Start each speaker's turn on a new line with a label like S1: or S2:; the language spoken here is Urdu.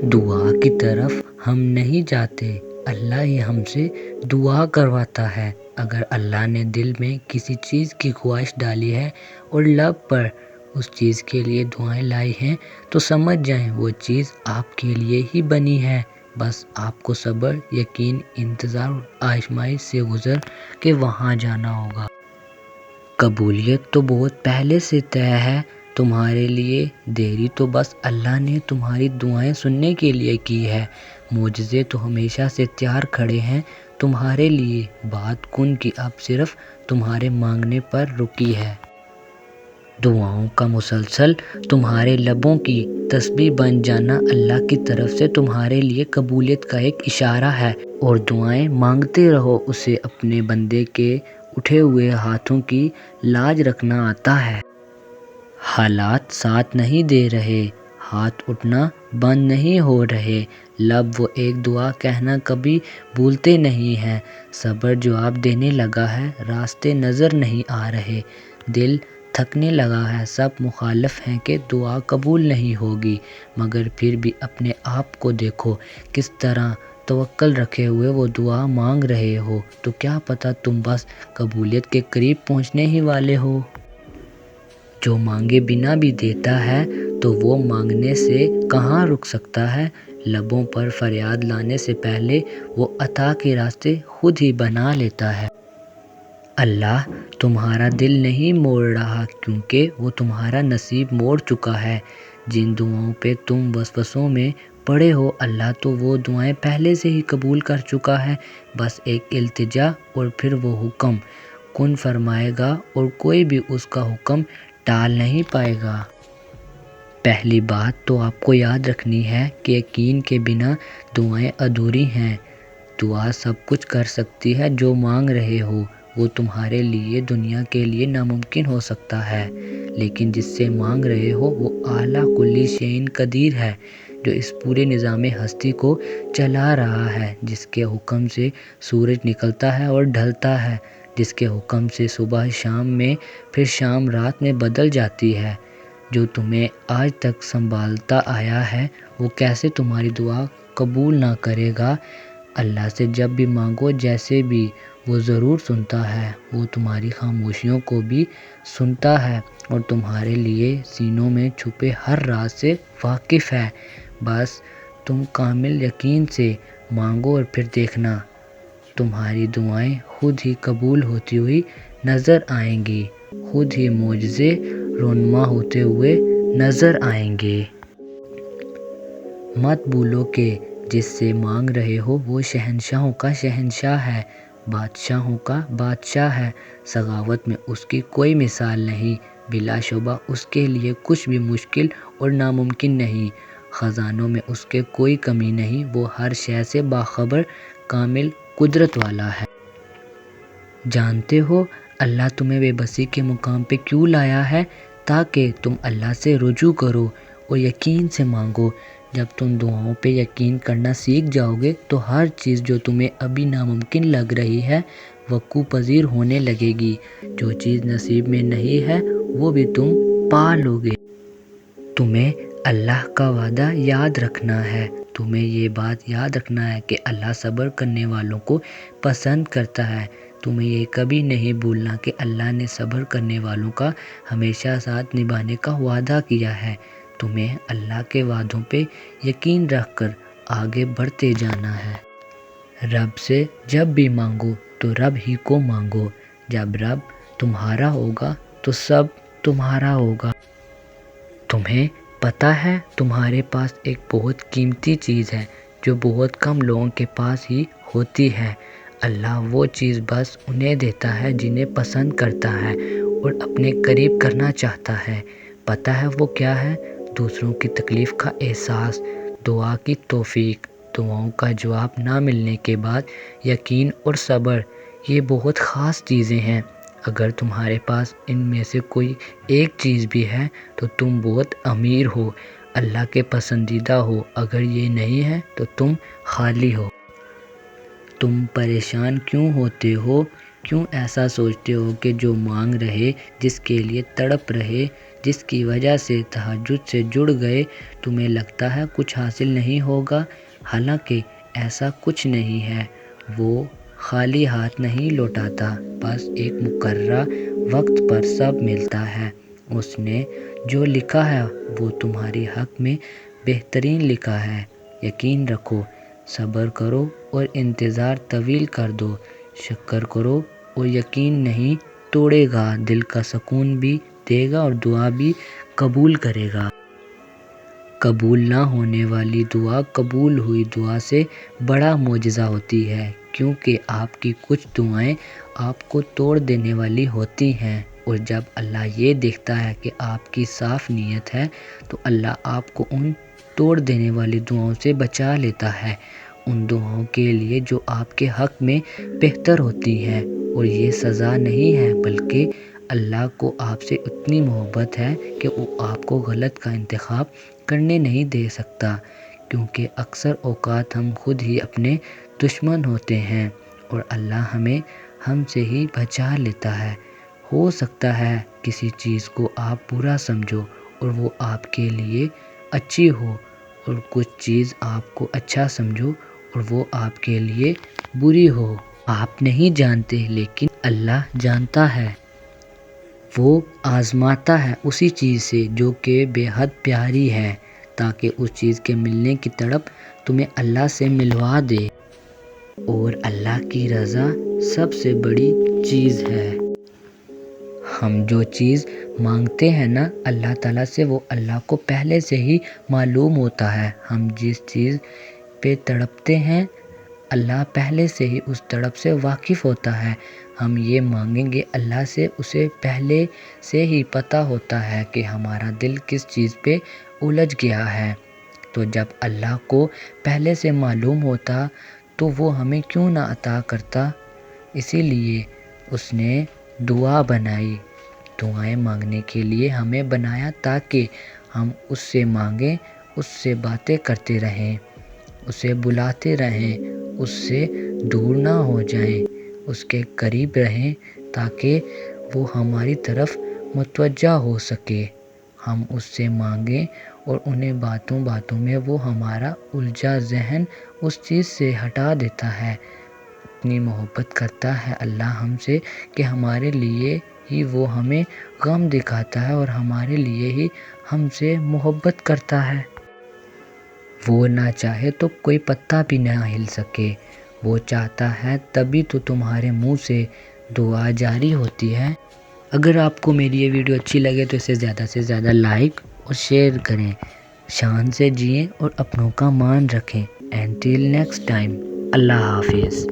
S1: دعا کی طرف ہم نہیں جاتے، اللہ ہی ہم سے دعا کرواتا ہے۔ اگر اللہ نے دل میں کسی چیز کی خواہش ڈالی ہے اور لب پر اس چیز کے لیے دعائیں لائی ہیں تو سمجھ جائیں وہ چیز آپ کے لیے ہی بنی ہے۔ بس آپ کو صبر، یقین، انتظار اور آزمائش سے گزر کے وہاں جانا ہوگا۔ قبولیت تو بہت پہلے سے طے ہے تمہارے لیے، دیری تو بس اللہ نے تمہاری دعائیں سننے کے لیے کی ہے۔ معجزے تو ہمیشہ سے تیار کھڑے ہیں تمہارے لیے، بات کن کی اب صرف تمہارے مانگنے پر رکی ہے۔ دعاؤں کا مسلسل تمہارے لبوں کی تسبیح بن جانا اللہ کی طرف سے تمہارے لیے قبولیت کا ایک اشارہ ہے۔ اور دعائیں مانگتے رہو، اسے اپنے بندے کے اٹھے ہوئے ہاتھوں کی لاج رکھنا آتا ہے۔ حالات ساتھ نہیں دے رہے، ہاتھ اٹھنا بند نہیں ہو رہے، لب وہ ایک دعا کہنا کبھی بھولتے نہیں ہیں۔ صبر جواب دینے لگا ہے، راستے نظر نہیں آ رہے، دل تھکنے لگا ہے، سب مخالف ہیں کہ دعا قبول نہیں ہوگی، مگر پھر بھی اپنے آپ کو دیکھو کس طرح توکل رکھے ہوئے وہ دعا مانگ رہے ہو، تو کیا پتہ تم بس قبولیت کے قریب پہنچنے ہی والے ہو۔ جو مانگے بنا بھی دیتا ہے تو وہ مانگنے سے کہاں رک سکتا ہے، لبوں پر فریاد لانے سے پہلے وہ عطا کے راستے خود ہی بنا لیتا ہے۔ اللہ تمہارا دل نہیں موڑ رہا کیونکہ وہ تمہارا نصیب موڑ چکا ہے۔ جن دعاؤں پہ تم وسوسوں میں پڑے ہو، اللہ تو وہ دعائیں پہلے سے ہی قبول کر چکا ہے، بس ایک التجا اور پھر وہ حکم کن فرمائے گا اور کوئی بھی اس کا حکم ٹال نہیں پائے گا۔ پہلی بات تو آپ کو یاد رکھنی ہے کہ یقین کے بنا دعائیں ادھوری ہیں۔ دعا سب کچھ کر سکتی ہے جو مانگ رہے ہو، وہ تمہارے لیے دنیا کے لیے ناممکن ہو سکتا ہے، لیکن جس سے مانگ رہے ہو وہ اعلیٰ کل شیء قدیر ہے، جو اس پورے نظام ہستی کو چلا رہا ہے، جس کے حکم سے سورج نکلتا ہے اور ڈھلتا ہے، جس کے حکم سے صبح شام میں پھر شام رات میں بدل جاتی ہے، جو تمہیں آج تک سنبھالتا آیا ہے، وہ کیسے تمہاری دعا قبول نہ کرے گا۔ اللہ سے جب بھی مانگو جیسے بھی، وہ ضرور سنتا ہے، وہ تمہاری خاموشیوں کو بھی سنتا ہے اور تمہارے لیے سینوں میں چھپے ہر راز سے واقف ہے۔ بس تم کامل یقین سے مانگو اور پھر دیکھنا تمہاری دعائیں خود ہی قبول ہوتی ہوئی نظر آئیں گی، خود ہی معجزے رونما ہوتے ہوئے نظر آئیں گے۔ مت بھولو کہ جس سے مانگ رہے ہو وہ شہنشاہوں کا شہنشاہ ہے، بادشاہوں کا بادشاہ ہے، سخاوت میں اس کی کوئی مثال نہیں، بلا شبہ اس کے لیے کچھ بھی مشکل اور ناممکن نہیں، خزانوں میں اس کے کوئی کمی نہیں، وہ ہر شے سے باخبر کامل قدرت والا ہے۔ جانتے ہو اللہ تمہیں بے بسی کے مقام پہ کیوں لایا ہے؟ تاکہ تم اللہ سے رجوع کرو اور یقین سے مانگو۔ جب تم دعاؤں پہ یقین کرنا سیکھ جاؤ گے تو ہر چیز جو تمہیں ابھی ناممکن لگ رہی ہے وقوع پذیر ہونے لگے گی، جو چیز نصیب میں نہیں ہے وہ بھی تم پا لو گے۔ تمہیں اللہ کا وعدہ یاد رکھنا ہے، تمہیں یہ بات یاد رکھنا ہے کہ اللہ صبر کرنے والوں کو پسند کرتا ہے، تمہیں یہ کبھی نہیں بھولنا کہ اللہ نے صبر کرنے والوں کا ہمیشہ ساتھ نبھانے کا وعدہ کیا ہے۔ تمہیں اللہ کے وعدوں پہ یقین رکھ کر آگے بڑھتے جانا ہے۔ رب سے جب بھی مانگو تو رب ہی کو مانگو، جب رب تمہارا ہوگا تو سب تمہارا ہوگا۔ تمہیں پتہ ہے تمہارے پاس ایک بہت قیمتی چیز ہے جو بہت کم لوگوں کے پاس ہی ہوتی ہے۔ اللہ وہ چیز بس انہیں دیتا ہے جنہیں پسند کرتا ہے اور اپنے قریب کرنا چاہتا ہے۔ پتہ ہے وہ کیا ہے؟ دوسروں کی تکلیف کا احساس، دعا کی توفیق، دعاؤں کا جواب نہ ملنے کے بعد یقین اور صبر، یہ بہت خاص چیزیں ہیں۔ اگر تمہارے پاس ان میں سے کوئی ایک چیز بھی ہے تو تم بہت امیر ہو، اللہ کے پسندیدہ ہو، اگر یہ نہیں ہے تو تم خالی ہو۔ تم پریشان کیوں ہوتے ہو؟ کیوں ایسا سوچتے ہو کہ جو مانگ رہے، جس کے لیے تڑپ رہے، جس کی وجہ سے تہجد سے جڑ گئے تمہیں لگتا ہے کچھ حاصل نہیں ہوگا، حالانکہ ایسا کچھ نہیں ہے۔ وہ خالی ہاتھ نہیں لوٹاتا، بس ایک مقررہ وقت پر سب ملتا ہے۔ اس نے جو لکھا ہے وہ تمہاری حق میں بہترین لکھا ہے۔ یقین رکھو، صبر کرو اور انتظار طویل کر دو، شکر کرو اور یقین نہیں توڑے گا، دل کا سکون بھی دے گا اور دعا بھی قبول کرے گا۔ قبول نہ ہونے والی دعا قبول ہوئی دعا سے بڑا معجزہ ہوتی ہے، کیونکہ آپ کی کچھ دعائیں آپ کو توڑ دینے والی ہوتی ہیں، اور جب اللہ یہ دیکھتا ہے کہ آپ کی صاف نیت ہے تو اللہ آپ کو ان توڑ دینے والی دعاؤں سے بچا لیتا ہے، ان دعاؤں کے لیے جو آپ کے حق میں بہتر ہوتی ہیں۔ اور یہ سزا نہیں ہے، بلکہ اللہ کو آپ سے اتنی محبت ہے کہ وہ آپ کو غلط کا انتخاب کرنے نہیں دے سکتا، کیونکہ اکثر اوقات ہم خود ہی اپنے دشمن ہوتے ہیں اور اللہ ہمیں ہم سے ہی بچا لیتا ہے۔ ہو سکتا ہے کسی چیز کو آپ برا سمجھو اور وہ آپ کے لیے اچھی ہو، اور کچھ چیز آپ کو اچھا سمجھو اور وہ آپ کے لیے بری ہو۔ آپ نہیں جانتے، لیکن اللہ جانتا ہے۔ وہ آزماتا ہے اسی چیز سے جو کہ بے حد پیاری ہے، تاکہ اس چیز کے ملنے کی تڑپ تمہیں اللہ سے ملوا دے، اور اللہ کی رضا سب سے بڑی چیز ہے۔ ہم جو چیز مانگتے ہیں نا اللہ تعالیٰ سے، وہ اللہ کو پہلے سے ہی معلوم ہوتا ہے۔ ہم جس چیز پہ تڑپتے ہیں اللہ پہلے سے ہی اس تڑپ سے واقف ہوتا ہے۔ ہم یہ مانگیں گے اللہ سے، اسے پہلے سے ہی پتہ ہوتا ہے کہ ہمارا دل کس چیز پہ الجھ گیا ہے۔ تو جب اللہ کو پہلے سے معلوم ہوتا تو وہ ہمیں کیوں نہ عطا کرتا؟ اسی لیے اس نے دعا بنائی، دعائیں مانگنے کے لیے ہمیں بنایا، تاکہ ہم اس سے مانگیں، اس سے باتیں کرتے رہیں، اسے بلاتے رہیں، اس سے دور نہ ہو جائیں، اس کے قریب رہیں، تاکہ وہ ہماری طرف متوجہ ہو سکے۔ ہم اس سے مانگیں اور انہیں باتوں باتوں میں وہ ہمارا الجھا ذہن اس چیز سے ہٹا دیتا ہے۔ اتنی محبت کرتا ہے اللہ ہم سے کہ ہمارے لیے ہی وہ ہمیں غم دکھاتا ہے اور ہمارے لیے ہی ہم سے محبت کرتا ہے۔ وہ نہ چاہے تو کوئی پتا بھی نہ ہل سکے، وہ چاہتا ہے تبھی تو تمہارے منہ سے دعا جاری ہوتی ہے۔ اگر آپ کو میری یہ ویڈیو اچھی لگے تو اسے زیادہ سے زیادہ لائک اور شیئر کریں، شان سے جئیں اور اپنوں کا مان رکھیں۔ Until next time، اللہ حافظ۔